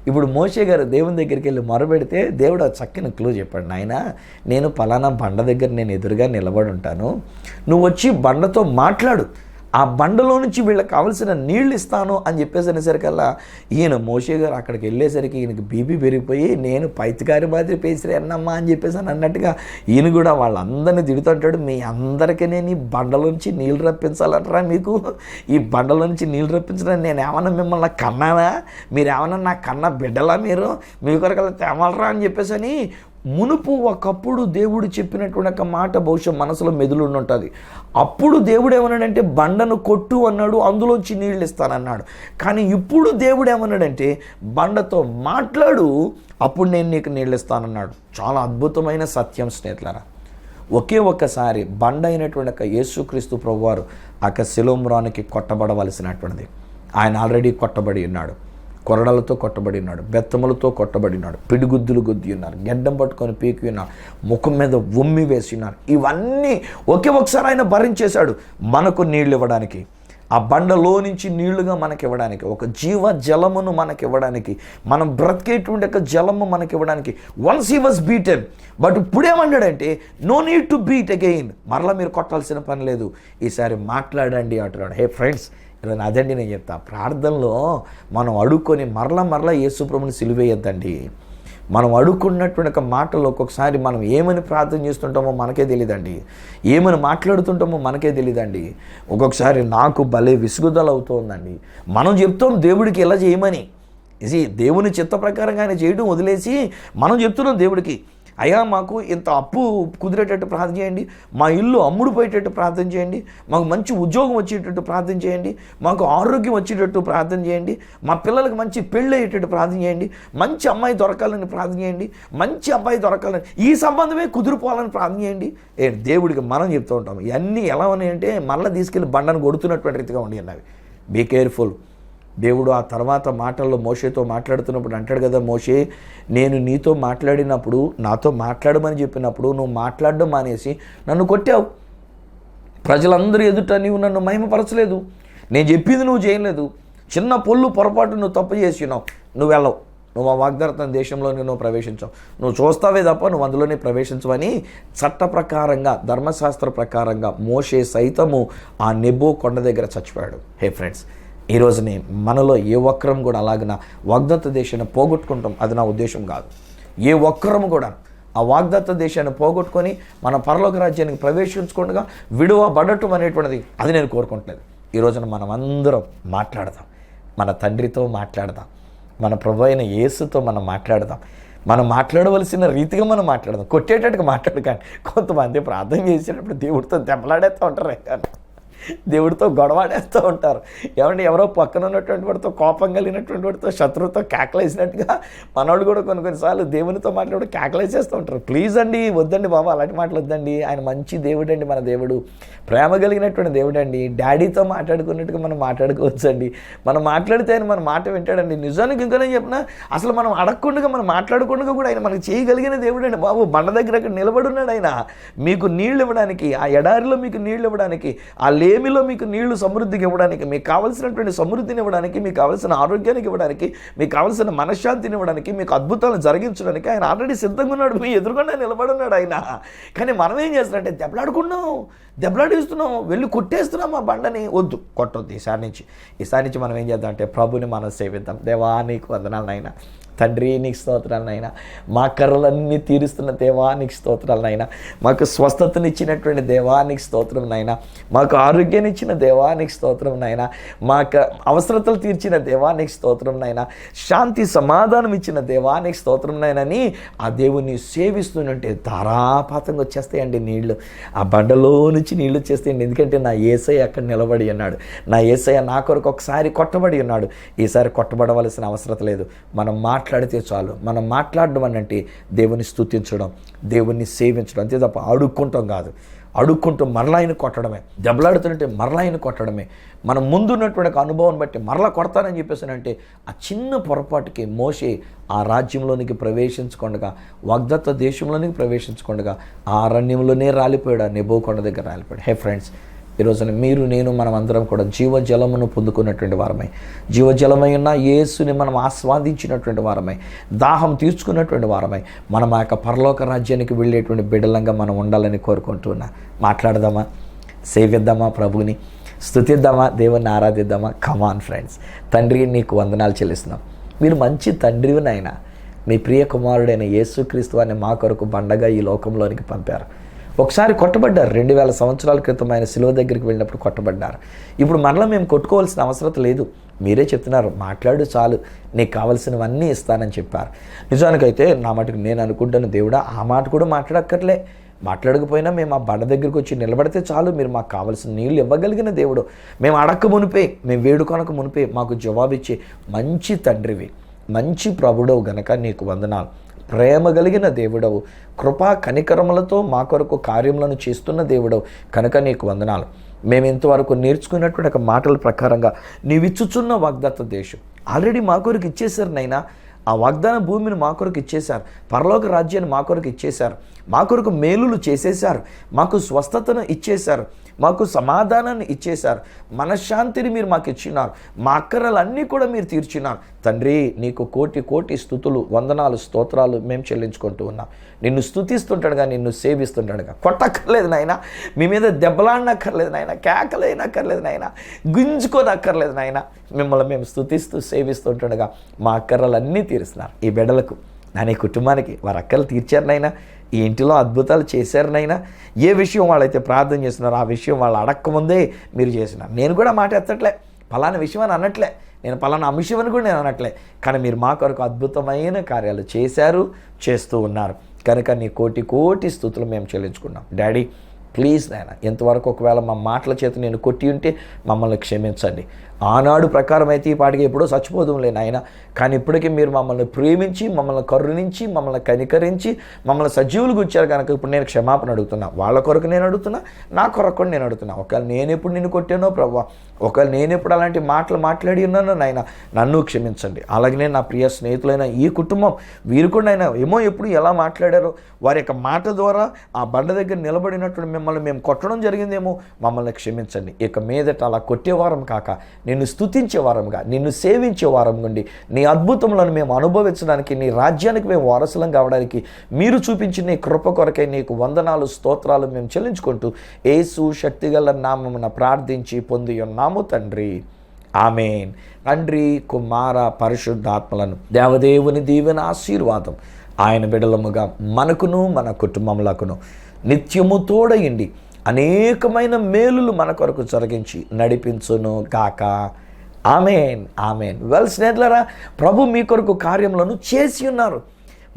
B: ఇప్పుడు మోషే గారు దేవుని దగ్గరికి వెళ్ళి మొరబెడితే దేవుడు ఆ చక్కని క్లూ చెప్పాడు, నాయన నేను పలానా బండ దగ్గర నేను ఎదురుగా నిలబడి ఉంటాను, నువ్వు వచ్చి బండతో మాట్లాడు, ఆ బండలో నుంచి వీళ్ళకి కావాల్సిన నీళ్ళు ఇస్తాను అని చెప్పేసి అనేసరికల్లా ఈయన మోషే గారు అక్కడికి వెళ్ళేసరికి ఈయనకి బీపీ పెరిగిపోయి నేను పైతిగారి మాదిరి పేసిరే అన్నమ్మా అని చెప్పేసి అన్నట్టుగా ఈయన కూడా వాళ్ళందరినీ తిడుతుంటాడు, మీ అందరికీ నేను ఈ బండలోంచి నీళ్ళు రప్పించాలంటారా, మీకు ఈ బండలోంచి నీళ్ళు రప్పించడానికి నేను ఏమన్నా మిమ్మల్ని కన్నానా, మీరు ఏమన్నా నా కన్నా బిడ్డలా, మీ కొరకల్లా తేమలరా అని చెప్పేసి అని మునుపు ఒకప్పుడు దేవుడు చెప్పినటువంటి ఒక మాట బహుశా మనసులో మెదులుండి ఉంటుంది. అప్పుడు దేవుడు ఏమన్నాడంటే బండను కొట్టు అన్నాడు, అందులోంచి నీళ్ళు ఇస్తానన్నాడు. కానీ ఇప్పుడు దేవుడు ఏమన్నాడంటే బండతో మాట్లాడు, అప్పుడు నేను నీకు నీళ్ళు ఇస్తానన్నాడు. చాలా అద్భుతమైన సత్యం స్నేహితులారా. ఒకే ఒక్కసారి బండ అయినటువంటి ఒక యేసుక్రీస్తు ప్రభువారు ఆ శిలోమ్రానికి కొట్టబడవలసినటువంటిది. ఆయన ఆల్రెడీ కొట్టబడి ఉన్నాడు, కొరడలతో కొట్టబడి ఉన్నాడు, బెత్తములతో కొట్టబడి ఉన్నాడు, పిడిగుద్దులు గుద్ది ఉన్నారు, గెడ్డం పట్టుకొని పీకి ఉన్నారు, ముఖం మీద ఉమ్మి వేసి ఉన్నారు. ఇవన్నీ ఒకే ఒకసారి ఆయన భరించేశాడు మనకు నీళ్ళు ఇవ్వడానికి, ఆ బండలో నుంచి నీళ్లుగా మనకి ఇవ్వడానికి, ఒక జీవ జలమును మనకి ఇవ్వడానికి, మనం బ్రతికేటువంటి ఒక జలము మనకి ఇవ్వడానికి. Once he was beaten, but ఇప్పుడేమన్నాడంటే no need to beat again, మరలా మీరు కొట్టాల్సిన పని లేదు, ఈసారి మాట్లాడండి అంటున్నాడు. హే ఫ్రెండ్స్, ఇలా అదండి నేను చెప్తా, ప్రార్థనలో మనం అడుక్కొని మరలా యేసుప్రభుని సిలువేయద్దండి. మనం అడుక్కున్నటువంటి ఒక మాటలు ఒక్కొక్కసారి మనం ఏమని ప్రార్థన చేస్తుంటామో మనకే తెలియదండి, ఏమని మాట్లాడుతుంటామో మనకే తెలియదండి. ఒక్కొక్కసారి నాకు భలే విసుగుదల అవుతుందండి. మనం చెప్తాం దేవుడికి ఎలా చేయమని, ఇది దేవుని చిత్త ప్రకారంగా ఆయన చేయడం వదిలేసి మనం చెప్తున్నాం దేవుడికి, అయ్యా మాకు ఇంత అప్పు కుదిరేటట్టు ప్రార్థన చేయండి, మా ఇల్లు అమ్ముడు పోయేటట్టు ప్రార్థన చేయండి, మాకు మంచి ఉద్యోగం వచ్చేటట్టు ప్రార్థన చేయండి, మాకు ఆరోగ్యం వచ్చేటట్టు ప్రార్థన చేయండి, మా పిల్లలకు మంచి పెళ్ళి అయ్యేటట్టు ప్రార్థన చేయండి, మంచి అమ్మాయి దొరకాలని ప్రార్థన చేయండి, మంచి అబ్బాయి దొరకాలని, ఈ సంబంధమే కుదిరిపోవాలని ప్రార్థన చేయండి. దేవుడికి మనం చెప్తూ ఉంటాం. ఇవన్నీ ఎలా ఉన్నాయంటే మళ్ళీ తీసుకెళ్ళి బండను కొడుతున్నటువంటి రీతిగా ఉండి అన్నవి. Be careful. దేవుడు ఆ తర్వాత మాటల్లో మోషేతో మాట్లాడుతున్నప్పుడు అంటాడు కదా, మోషే నేను నీతో మాట్లాడినప్పుడు, నాతో మాట్లాడమని చెప్పినప్పుడు నువ్వు మాట్లాడడం మానేసి నన్ను కొట్టావు, ప్రజలందరూ ఎదుట నీవు నన్ను మహిమపరచలేదు, నేను చెప్పింది నువ్వు చేయలేదు, చిన్న పొరపాటు నువ్వు తప్పు చేసినావు, నువ్వు వెళ్ళవు, నువ్వు ఆ వాగ్దాన దేశంలోనే నువ్వు ప్రవేశించావు, నువ్వు చూస్తావే తప్ప నువ్వు అందులోనే ప్రవేశించవని చట్ట ప్రకారంగా, ధర్మశాస్త్ర ప్రకారంగా మోషే సైతము ఆ నెబో కొండ దగ్గర చచ్చిపోయాడు. హే ఫ్రెండ్స్, ఈరోజుని మనలో ఏ ఒక్కరం కూడా అలాగిన వాగ్దత్త దేశాన్ని పోగొట్టుకుంటాం, అది నా ఉద్దేశం కాదు. ఏ ఒక్కరం కూడా ఆ వాగ్దత్త దేశాన్ని పోగొట్టుకొని మన పరలోక రాజ్యానికి ప్రవేశించకుండా విడువబడటం అనేటువంటిది అది నేను కోరుకుంటలేదు. ఈ రోజున మనం అందరం మాట్లాడదాం, మన తండ్రితో మాట్లాడదాం, మన ప్రభు అయిన యేసుతో మనం మాట్లాడదాం, మనం మాట్లాడవలసిన రీతిగా మనం మాట్లాడదాం. కొట్టేటట్టుగా మాట్లాడకండి. కొంతమంది ప్రార్థన చేసేటప్పుడు దేవుడితో దెబ్బలాడేస్తూ ఉంటారు, దేవుడితో గొడవాడేస్తూ ఉంటారు. ఏమంటే ఎవరో పక్కన ఉన్నటువంటి వాడితో, కోపం కలిగినటువంటి వాడితో, శత్రువుతో కేకలేసినట్టుగా మనవాళ్ళు కూడా కొన్నిసార్లు దేవునితో మాట్లాడి కేకలేసేస్తూ ఉంటారు. ప్లీజ్ అండి, వద్దండి బాబా, అలాంటి మాటలు వద్దండి. ఆయన మంచి దేవుడు అండి, మన దేవుడు ప్రేమ కలిగినటువంటి దేవుడు అండి. డాడీతో మాట్లాడుకున్నట్టుగా మనం మాట్లాడుకోవచ్చండి. మనం మాట్లాడితే ఆయన మన మాట వింటాడండి. నిజానికి ఇంకా నేను చెప్పిన, అసలు మనం అడగకుండా, మనం మాట్లాడకుండా కూడా ఆయన మనకు చేయగలిగిన దేవుడు అండి బాబు. బండ దగ్గర అక్కడ నిలబడున్నాడు ఆయన, మీకు నీళ్ళు ఇవ్వడానికి, ఆ ఎడారిలో మీకు నీళ్ళు ఇవ్వడానికి, ఆ లేమిలో మీకు నీళ్లు సమృద్ధికి ఇవ్వడానికి, మీకు కావలసినటువంటి సమృద్ధిని ఇవ్వడానికి, మీకు కావలసిన ఆరోగ్యానికి ఇవ్వడానికి, మీకు కావలసిన మనశ్శాంతిని ఇవ్వడానికి, మీకు అద్భుతాలను జరిగించడానికి ఆయన ఆల్రెడీ సిద్ధంగా ఉన్నాడు. మీ ఎదురుకుండా నిలబడున్నాడు ఆయన. కానీ మనం ఏం చేస్తున్నామంటే దెబ్బలాడిస్తున్నాం, వెళ్ళి కొట్టేస్తున్నాం ఆ బండని. వద్దు, కొట్టొద్దు. ఈసారి నుంచి మనం ఏం చేద్దాం అంటే ప్రభుని మనం సేవిద్దాం. దేవా నీకు వందనాలు నాయనా, తండ్రి నీకు స్తోత్రాలు నాయనా, మా కర్రలన్నీ తీరుస్తున్న దేవా నీకు స్తోత్రాలు నాయనా, మాకు స్వస్థతనిచ్చినటువంటి దేవా నీకు స్తోత్రం నాయనా, మాకు ఆరోగ్యాన్ని ఇచ్చిన దేవా నీకు స్తోత్రం నాయనా, మాకు అవసరతలు తీర్చిన దేవా నీకు స్తోత్రం నాయనా, శాంతి సమాధానం ఇచ్చిన దేవా నీకు స్తోత్రం నాయనని ఆ దేవుని సేవిస్తుంటే ధారాపాతంగా వచ్చేస్తాయండి నీళ్లు. ఆ బండలో నుంచి నీళ్ళు వచ్చేస్తాయండి. ఎందుకంటే నా యేసయ్య అక్కడ నిలబడి ఉన్నాడు, నా యేసయ్య నా కొరకు ఒకసారి కొట్టబడి ఉన్నాడు. ఈసారి కొట్టబడవలసిన అవసరం లేదు. మనం మాట్లాడితే చాలు. మనం మాట్లాడడం అంటే దేవుని స్తుతించడం, దేవుని సేవించడం, అంతే తప్ప అడుక్కుంటాం కాదు. అడుక్కుంటూ మరలా ఆయన కొట్టడమే, దెబ్బలాడుతుంటే మరలా ఆయన కొట్టడమే. మనం ముందున్నటువంటి అనుభవం బట్టి మరలా కొడతానని చెప్పేసానంటే ఆ చిన్న పొరపాటుకి మోషే ఆ రాజ్యంలోనికి ప్రవేశించకుండా, వాగ్దత్త దేశంలోనికి ప్రవేశించకుండా ఆ అరణ్యంలోనే రాలిపోయాడు, ఆ నెబో కొండ దగ్గర రాలిపోయాడు. హే ఫ్రెండ్స్, ఈరోజున మీరు, నేను, మనం అందరం కూడా జీవజలమును పొందుకున్నటువంటి వారమై, జీవజలమై ఉన్న యేసుని మనం ఆస్వాదించినటువంటి వారమై, దాహం తీర్చుకున్నటువంటి వారమై, మనం ఆ యొక్క పరలోక రాజ్యానికి వెళ్ళేటువంటి బిడ్డలంగా మనం ఉండాలని కోరుకుంటున్నా. మాట్లాడదామా, సేవిద్దామా, ప్రభుని స్తుతిద్దామా, దేవుని ఆరాధిద్దామా. Come on friends. తండ్రి నీకు వందనాలు చెల్లిస్తున్నాం. మీరు మంచి తండ్రివి నాయన. మీ ప్రియ కుమారుడైన యేసుక్రీస్తు అనే మా కొరకు బండగా ఈ లోకంలోనికి పంపారు. ఒకసారి కొట్టబడ్డారు, 2000 సంవత్సరాల క్రితం ఆయన శిలువ దగ్గరికి వెళ్ళినప్పుడు కొట్టబడ్డారు. ఇప్పుడు మరలా మేము కొట్టుకోవాల్సిన అవసరం లేదు. మీరే చెప్తున్నారు, మాట్లాడు చాలు, నీకు కావలసినవన్నీ ఇస్తానని చెప్పారు. నిజానికైతే నా మటుకు నేను అనుకుంటాను, దేవుడా ఆ మాట కూడా మాట్లాడక్కర్లే, మాట్లాడకపోయినా మేము ఆ బండ దగ్గరికి వచ్చి నిలబడితే చాలు, మీరు మాకు కావాల్సిన నీళ్ళు ఇవ్వగలిగిన దేవుడు. మేము అడక్క మునిపే, మేము వేడుకొనక మునిపే మాకు జవాబిచ్చే మంచి తండ్రివి, మంచి ప్రభుడవు గనక నీకు వందనాలు. ప్రేమ కలిగిన దేవుడవు, కృపా కనికరములతో మా కొరకు కార్యములను చేస్తున్న దేవుడవు కనుక నీకు వందనాలు. మేము ఇంతవరకు నేర్చుకున్నటువంటి ఒక మాటల ప్రకారంగా నీవిచ్చుచున్న వాగ్దత్త దేశం ఆల్రెడీ మా కొరకు ఇచ్చేశారు నైనా. ఆ వాగ్దాన భూమిని మా కొరకు ఇచ్చేశారు, పరలోక రాజ్యాన్ని మా కొరకు ఇచ్చేశారు, మా కొరకు మేలులు చేసేశారు, మాకు స్వస్థతను ఇచ్చేశారు, మాకు సమాధానాన్ని ఇచ్చేశారు, మనశ్శాంతిని మీరు మాకు ఇచ్చినారు, మా అక్కరలన్నీ కూడా మీరు తీర్చినారు. తండ్రి నీకు కోటి కోటి స్తుతులు, వందనాలు, స్తోత్రాలు మేము చెల్లించుకుంటూ ఉన్నాం. నిన్ను స్తుతిస్తుంటాడుగా, నిన్ను సేవిస్తుంటాడుగా. కొట్టక్కర్లేదు నాయన, మీ మీద దెబ్బలాడనక్కర్లేదు నాయన, కేకలేనక్కర్లేదు నాయన, గుంజుకోనక్కర్లేదు నాయన. మిమ్మల్ని మేము స్తుతిస్తూ సేవిస్తుంటాడుగా మా అక్కర్రలన్నీ తీరుస్తున్నారు. ఈ బిడ్డలకు నీ కుటుంబానికి వారి అక్కలు తీర్చారునైనా, ఈ ఇంటిలో అద్భుతాలు చేశారునైనా, ఏ విషయం వాళ్ళైతే ప్రార్థన చేస్తున్నారో ఆ విషయం వాళ్ళు అడక్కముందే మీరు చేసినారు. నేను కూడా మాట ఎత్తట్లే, పలానా విషయం అని అనట్లే, నేను పలానా అంశం అని కూడా నేను అనట్లే, కానీ మీరు మా కొరకు అద్భుతమైన కార్యాలు చేశారు, చేస్తూ ఉన్నారు కనుక నీ కోటి కోటి స్తుతులు మేము చెల్లించుకున్నాం. డాడీ ప్లీజ్ నాయన, ఎంతవరకు ఒకవేళ మా మాటల చేత నేను కొట్టి ఉంటే మమ్మల్ని క్షమించండి. ఆనాడు ప్రకారం అయితే ఈ పాటికి ఎప్పుడో చచ్చిపోదాంలే నాయన, కానీ ఇప్పటికీ మీరు మమ్మల్ని ప్రేమించి, మమ్మల్ని కరుణించి, మమ్మల్ని కనికరించి, మమ్మల్ని సజీవులుగా ఇచ్చారు కనుక ఇప్పుడు నేను క్షమాపణ అడుగుతున్నా. వాళ్ళ కొరకు నేను అడుగుతున్నా, నా కొరకు కూడా నేను అడుగుతున్నా. ఒకవేళ నేను ఎప్పుడు నిన్ను కొట్టానో ప్రభువా, ఒకవేళ నేను ఎప్పుడు అలాంటి మాటలు మాట్లాడి ఉన్నానో నాయన, నన్ను క్షమించండి. అలాగనే నా ప్రియ స్నేహితులైన ఈ కుటుంబం, వీరు కూడా నాయన ఏమో ఎప్పుడు ఎలా మాట్లాడారో, వారి యొక్క మాట ద్వారా ఆ బండ దగ్గర నిలబడినట్లు మిమ్మల్ని మేము కొట్టడం జరిగిందేమో, మమ్మల్ని క్షమించండి. ఇక మీదట అలా కొట్టేవారం కాక నిన్ను స్తుతించే వారంగా, నిన్ను సేవించే వారం నుండి నీ అద్భుతములను మేము అనుభవించడానికి, నీ రాజ్యానికి మేము వారసులం కావడానికి మీరు చూపించిన నీ కృప కొరకై నీకు వందనాలు, స్తోత్రాలు మేము చెల్లించుకుంటూ యేసు శక్తిగల నామమున ప్రార్థించి పొంది ఉన్నాము తండ్రి, ఆమేన్. తండ్రి, కుమార, పరిశుద్ధాత్మలను దేవదేవుని దీవెన ఆశీర్వాదం ఆయన బిడలముగా మనకును మన కుటుంబములకును నిత్యము తోడయిండి అనేకమైన మేలులు మన కొరకు జరిగించి నడిపించును గాక. ఆమేన్, ఆమేన్. వెల్ స్నేహితులారా, ప్రభు మీ కొరకు కార్యములను చేసి ఉన్నారు.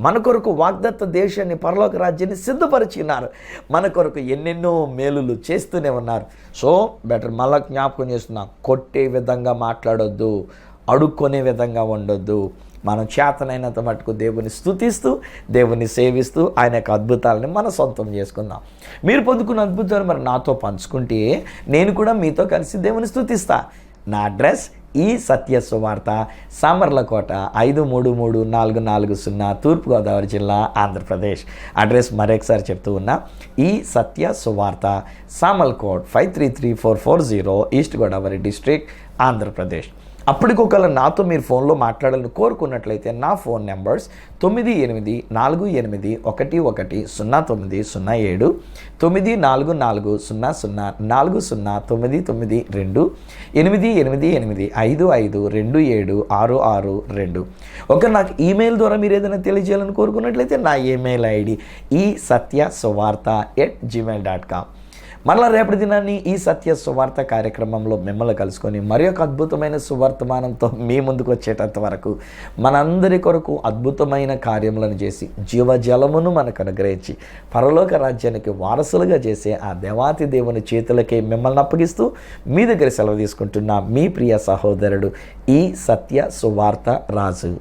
B: మన కొరకు వాగ్దత్త దేశాన్ని, పరలోక రాజ్యాన్ని సిద్ధపరిచి ఉన్నారు. మన కొరకు ఎన్నెన్నో మేలులు చేస్తూనే ఉన్నారు. సో బెటర్ మళ్ళా జ్ఞాపకం చేస్తున్నాం, కొట్టే విధంగా మాట్లాడొద్దు, అడుక్కునే విధంగా ఉండొద్దు. మనం చేతనైనంత మటుకు దేవుని స్తుతిస్తూ, దేవుని సేవిస్తూ ఆయన యొక్క అద్భుతాలని మన సొంతం చేసుకుందాం. మీరు పొందుకున్న అద్భుతాలు మరి నాతో పంచుకుంటే నేను కూడా మీతో కలిసి దేవుని స్తుతిస్తా. నా అడ్రస్ ఈ సత్య సువార్త, సామర్లకోట 533440, తూర్పుగోదావరి జిల్లా, ఆంధ్రప్రదేశ్. అడ్రస్ మరొకసారి చెప్తూ ఉన్నా, ఈ సత్య సువార్త, సామల్ code 533440, east Godavari district, Andhra Pradesh. అప్పటికొకవేళ నాతో మీరు ఫోన్లో మాట్లాడాలని కోరుకున్నట్లయితే నా ఫోన్ నెంబర్స్ 9848110907, 9440040992, 8885527662. నాకు ఈమెయిల్ ద్వారా మీరు ఏదైనా తెలియజేయాలని కోరుకున్నట్లయితే నా ఈమెయిల్ ఐడి isatyaSuvartha@gmail.com. మరలా రేపటి దినాన్ని ఈ సత్య సువార్త కార్యక్రమంలో మిమ్మల్ని కలుసుకొని మరి ఒక అద్భుతమైన సువర్తమానంతో మీ ముందుకు వచ్చేటంత వరకు మనందరి కొరకు అద్భుతమైన కార్యములను చేసి జీవజలమును మనకు అనుగ్రహించి పరలోక రాజ్యానికి వారసులుగా చేసే ఆ దేవాతి దేవుని చేతులకే మిమ్మల్ని అప్పగిస్తూ మీ దగ్గర సెలవు తీసుకుంటున్న మీ ప్రియ సహోదరుడు ఈ సత్య సువార్త రాజు.